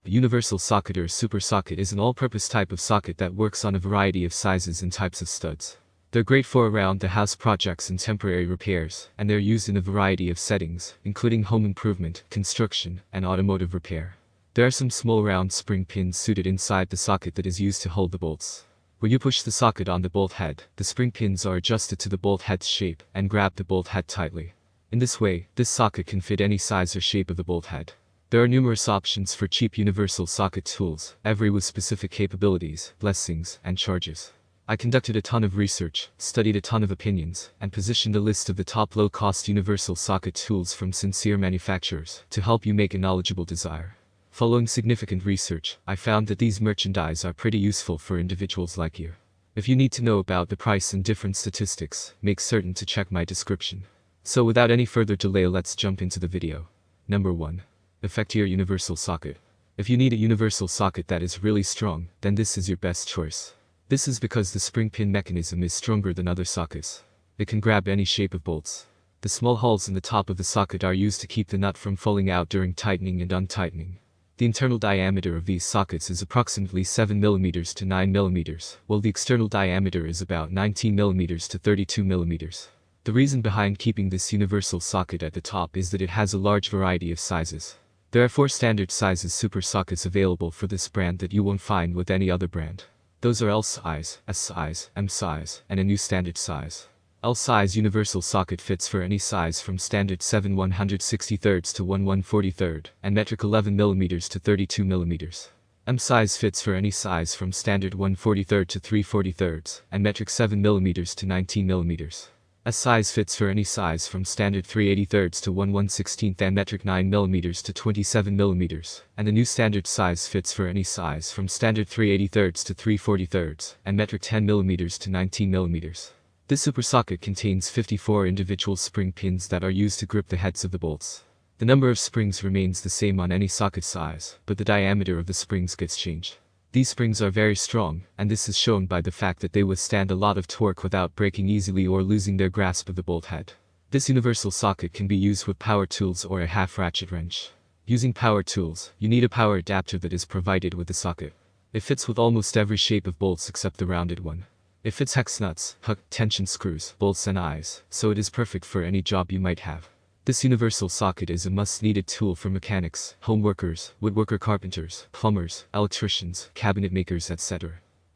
A universal socket or super socket is an all-purpose type of socket that works on a variety of sizes and types of studs. They're great for around-the-house projects and temporary repairs, and they're used in a variety of settings, including home improvement, construction, and automotive repair. There are some small round spring pins suited inside the socket that is used to hold the bolts. When you push the socket on the bolt head, the spring pins are adjusted to the bolt head's shape and grab the bolt head tightly. In this way, this socket can fit any size or shape of the bolt head. There are numerous options for cheap universal socket tools, every with specific capabilities, blessings, and charges. I conducted a ton of research, studied a ton of opinions, and positioned a list of the top low-cost universal socket tools from sincere manufacturers to help you make a knowledgeable desire. Following significant research, I found that these merchandise are pretty useful for individuals like you. If you need to know about the price and different statistics, make certain to check my description. So without any further delay, let's jump into the video. Number 1. Effectier universal socket. If you need a universal socket that is really strong, then this is your best choice. This is because the spring pin mechanism is stronger than other sockets. It can grab any shape of bolts. The small holes in the top of the socket are used to keep the nut from falling out during tightening and untightening. The internal diameter of these sockets is approximately 7 mm to 9 mm, while the external diameter is about 19 mm to 32 mm. The reason behind keeping this universal socket at the top is that it has a large variety of sizes. There are 4 standard sizes super sockets available for this brand that you won't find with any other brand. Those are L size, S size, M size, and a new standard size. L size universal socket fits for any size from standard 7 163 to 1 143, and metric 11 mm to 32 mm. M size fits for any size from standard 143 to 343, and metric 7 mm to 19 mm. S size fits for any size from standard 383 to 1 116 and metric 9 mm to 27 mm, and the new standard size fits for any size from standard 383 to 343, and metric 10 mm to 19 mm. This super socket contains 54 individual spring pins that are used to grip the heads of the bolts. The number of springs remains the same on any socket size, but the diameter of the springs gets changed. These springs are very strong, and this is shown by the fact that they withstand a lot of torque without breaking easily or losing their grasp of the bolt head. This universal socket can be used with power tools or a half ratchet wrench. Using power tools, you need a power adapter that is provided with the socket. It fits with almost every shape of bolts except the rounded one. It fits hex nuts, hook, tension screws, bolts and eyes, so it is perfect for any job you might have. This universal socket is a must-needed tool for mechanics, home workers, woodworker carpenters, plumbers, electricians, cabinet makers, etc.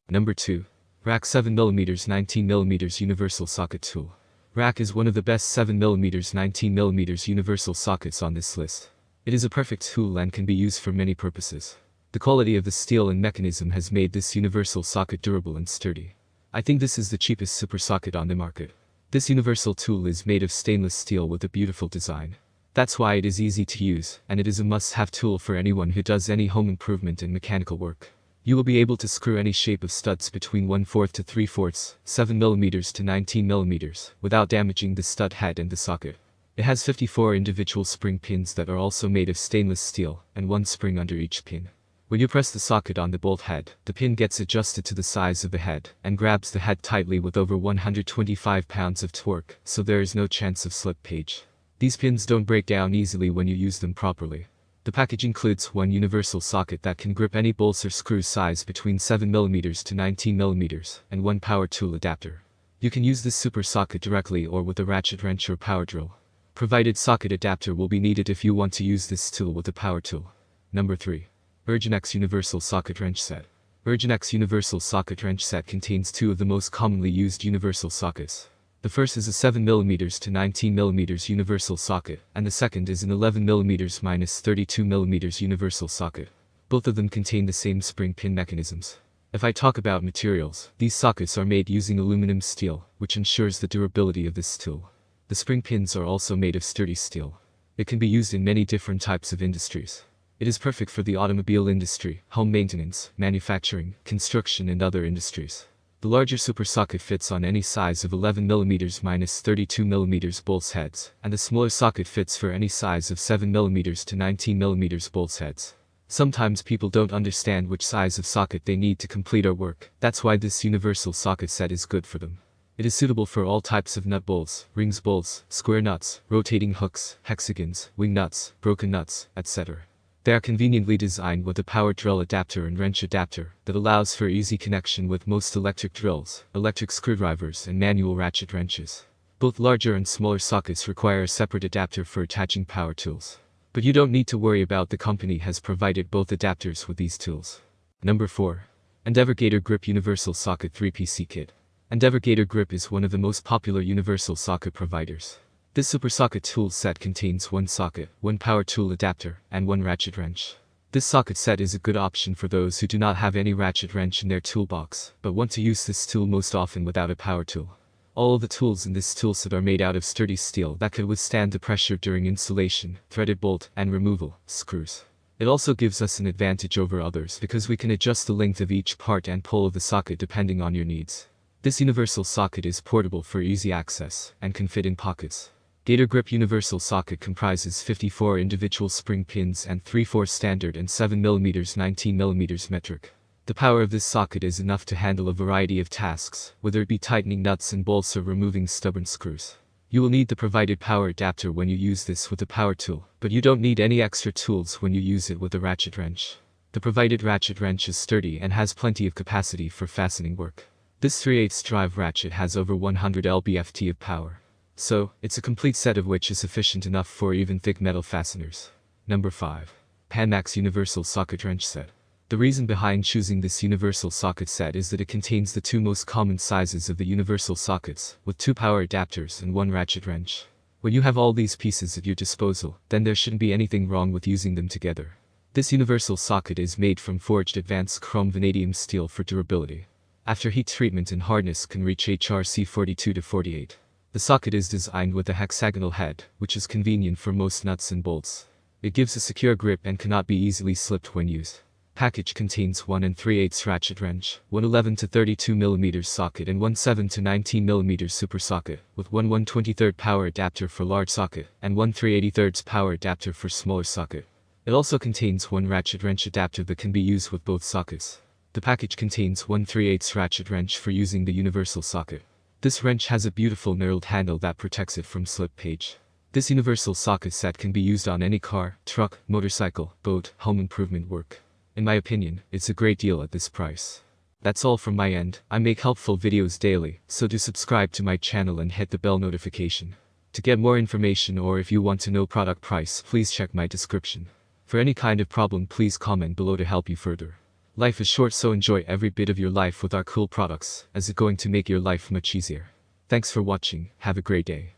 Number 2. Rack 7mm 19mm Universal Socket Tool. Rack is one of the best 7mm 19mm universal sockets on this list. It is a perfect tool and can be used for many purposes. The quality of the steel and mechanism has made this universal socket durable and sturdy. I think this is the cheapest super socket on the market. This universal tool is made of stainless steel with a beautiful design. That's why it is easy to use, and it is a must-have tool for anyone who does any home improvement and mechanical work. You will be able to screw any shape of studs between 1/4 to 3/4, 7mm to 19mm, without damaging the stud head and the socket. It has 54 individual spring pins that are also made of stainless steel, and 1 spring under each pin. When you press the socket on the bolt head, the pin gets adjusted to the size of the head, and grabs the head tightly with over 125 pounds of torque, so there is no chance of slip page. These pins don't break down easily when you use them properly. The package includes 1 universal socket that can grip any bolts or screws size between 7mm to 19mm, and 1 power tool adapter. You can use this super socket directly or with a ratchet wrench or power drill. Provided socket adapter will be needed if you want to use this tool with a power tool. Number 3. UrgenX Universal Socket Wrench Set. UrgenX Universal Socket Wrench Set contains 2 of the most commonly used universal sockets. The first is a 7mm to 19mm universal socket, and the second is an 11mm - 32mm universal socket. Both of them contain the same spring pin mechanisms. If I talk about materials, these sockets are made using aluminum steel, which ensures the durability of this tool. The spring pins are also made of sturdy steel. It can be used in many different types of industries. It is perfect for the automobile industry, home maintenance, manufacturing, construction and other industries. The larger super socket fits on any size of 11mm - 32mm bolts heads, and the smaller socket fits for any size of 7mm to 19mm bolts heads. Sometimes people don't understand which size of socket they need to complete our work. That's why this universal socket set is good for them. It is suitable for all types of nut bolts, rings bolts, square nuts, rotating hooks, hexagons, wing nuts, broken nuts, etc. They are conveniently designed with a power drill adapter and wrench adapter that allows for easy connection with most electric drills, electric screwdrivers, and manual ratchet wrenches. Both larger and smaller sockets require a separate adapter for attaching power tools. But you don't need to worry about, the company has provided both adapters with these tools. Number 4. Endeavor Gator Grip Universal Socket 3PC Kit. Endeavor Gator Grip is one of the most popular universal socket providers. This super socket tool set contains one socket, one power tool adapter, and one ratchet wrench. This socket set is a good option for those who do not have any ratchet wrench in their toolbox, but want to use this tool most often without a power tool. All of the tools in this tool set are made out of sturdy steel that can withstand the pressure during installation, threaded bolt, and removal, screws. It also gives us an advantage over others because we can adjust the length of each part and pull of the socket depending on your needs. This universal socket is portable for easy access, and can fit in pockets. Gator Grip Universal Socket comprises 54 individual spring pins and 3/4 standard and 7mm 19mm metric. The power of this socket is enough to handle a variety of tasks, whether it be tightening nuts and bolts or removing stubborn screws. You will need the provided power adapter when you use this with a power tool, but you don't need any extra tools when you use it with a ratchet wrench. The provided ratchet wrench is sturdy and has plenty of capacity for fastening work. This 3/8 drive ratchet has over 100 lb-ft of power. So, it's a complete set of which is sufficient enough for even thick metal fasteners. Number 5. Panmax Universal Socket Wrench Set. The reason behind choosing this universal socket set is that it contains the two most common sizes of the universal sockets, with 2 power adapters and 1 ratchet wrench. When you have all these pieces at your disposal, then there shouldn't be anything wrong with using them together. This universal socket is made from forged advanced chrome vanadium steel for durability. After heat treatment and hardness can reach HRC 42 to 48. The socket is designed with a hexagonal head, which is convenient for most nuts and bolts. It gives a secure grip and cannot be easily slipped when used. Package contains 1 3/8 ratchet wrench, 1 11 to 32mm socket and 1 7 to 19mm super socket, with 1 1/23 power adapter for large socket, and 1 3/83 power adapter for smaller socket. It also contains 1 ratchet wrench adapter that can be used with both sockets. The package contains 1 3/8 ratchet wrench for using the universal socket. This wrench has a beautiful knurled handle that protects it from slippage. This universal socket set can be used on any car, truck, motorcycle, boat, home improvement work. In my opinion, it's a great deal at this price. That's all from my end. I make helpful videos daily, so do subscribe to my channel and hit the bell notification. To get more information, or if you want to know product price, please check my description. For any kind of problem, please comment below to help you further. Life is short, so enjoy every bit of your life with our cool products, as it's going to make your life much easier. Thanks for watching, have a great day.